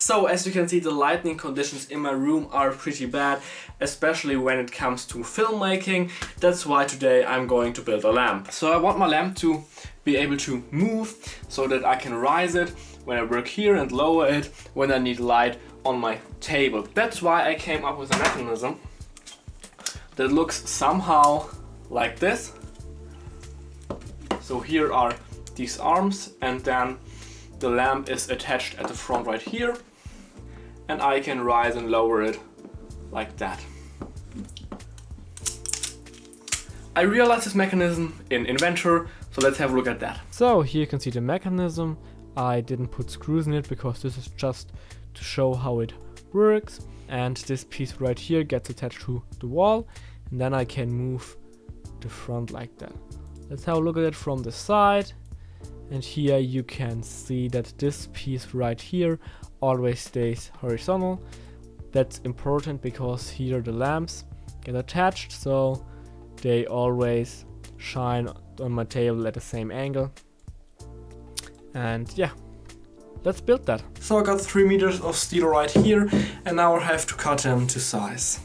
So as you can see, the lighting conditions in my room are pretty bad, especially when it comes to filmmaking. That's why today I'm going to build a lamp. So I want my lamp to be able to move so that I can rise it when I work here and lower it when I need light on my table. That's why I came up with a mechanism that looks somehow like this. So here are these arms, and then the lamp is attached at the front right here, and I can rise and lower it like that. I realized this mechanism in Inventor, so let's have a look at that. So here you can see the mechanism. I didn't put screws in it because this is just to show how it works. And this piece right here gets attached to the wall, and then I can move the front like that. Let's have a look at it from the side. And here you can see that this piece right here always stays horizontal. That's important because here the lamps get attached, so they always shine on my table at the same angle. And yeah, let's build that. So I got 3 meters of steel right here, and now I have to cut them to size.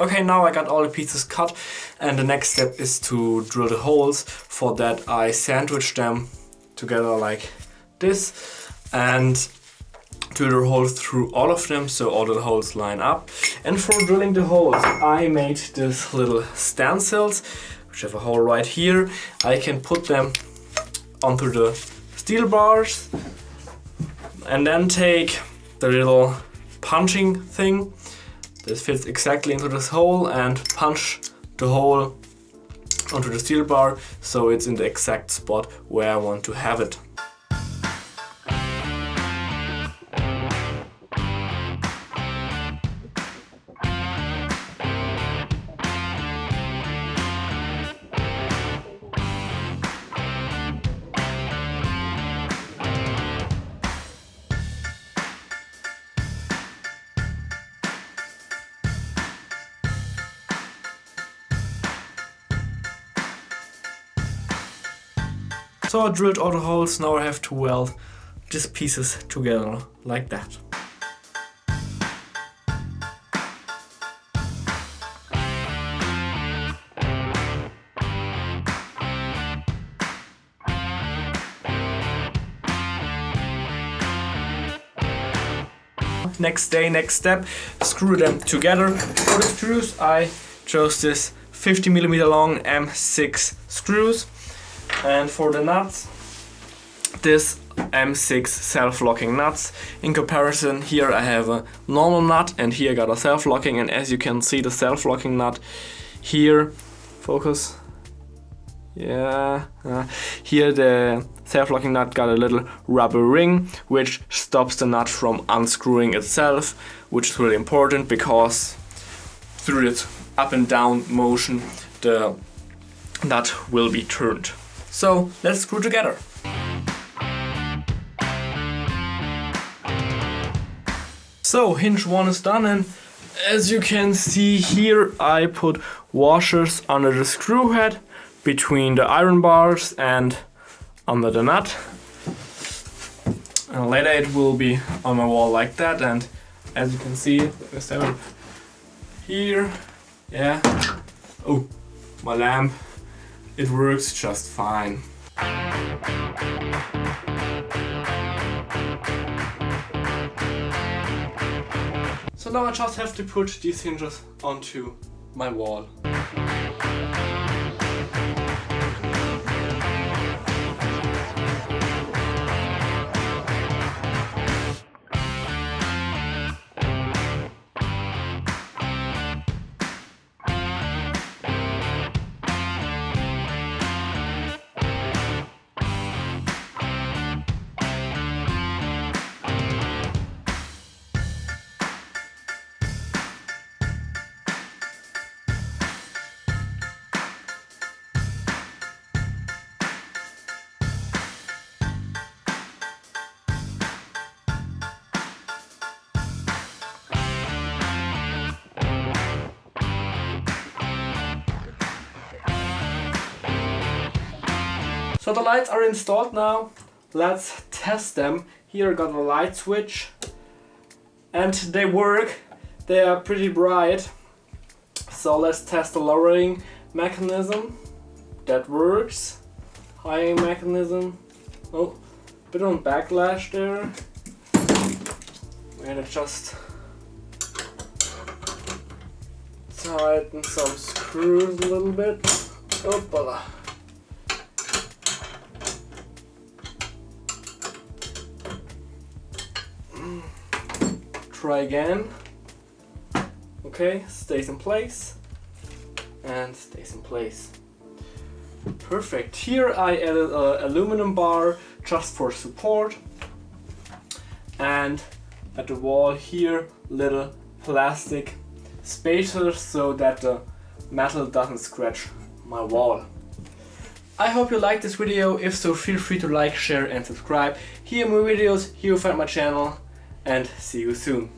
Okay, now I got all the pieces cut, and the next step is to drill the holes. For that I sandwich them together like this and drill the holes through all of them so all the holes line up. And for drilling the holes I made this little stencils which have a hole right here. I can put them onto the steel bars and then take the little punching thing. This fits exactly into this hole and punch the hole onto the steel bar so it's in the exact spot where I want to have it. So I drilled all the holes, now I have to weld these pieces together like that. Next step, screw them together. For the screws I chose this 50mm long M6 screws. And for the nuts, this M6 self-locking nuts. In comparison, here I have a normal nut and here I got a self-locking, and as you can see the self-locking nut here, focus, yeah, here the self-locking nut got a little rubber ring which stops the nut from unscrewing itself, which is really important because through its up and down motion the nut will be turned. So let's screw together. So hinge 1 is done, and as you can see here I put washers under the screw head, between the iron bars and under the nut. And later it will be on my wall like that, and as you can see, here, yeah, oh, my lamp. It works just fine. So now I just have to put these hinges onto my wall. So the lights are installed now. Let's test them. Here I got a light switch and they work. They are pretty bright. So let's test the lowering mechanism. That works. High mechanism. Oh, bit on backlash there. And just tighten some screws a little bit. Opala. Try again. Okay, stays in place and stays in place. Perfect. Here I added an aluminum bar just for support, and at the wall here little plastic spacers so that the metal doesn't scratch my wall. I hope you liked this video. If so, feel free to like, share and subscribe. Here are more videos, here you'll find my channel, and see you soon.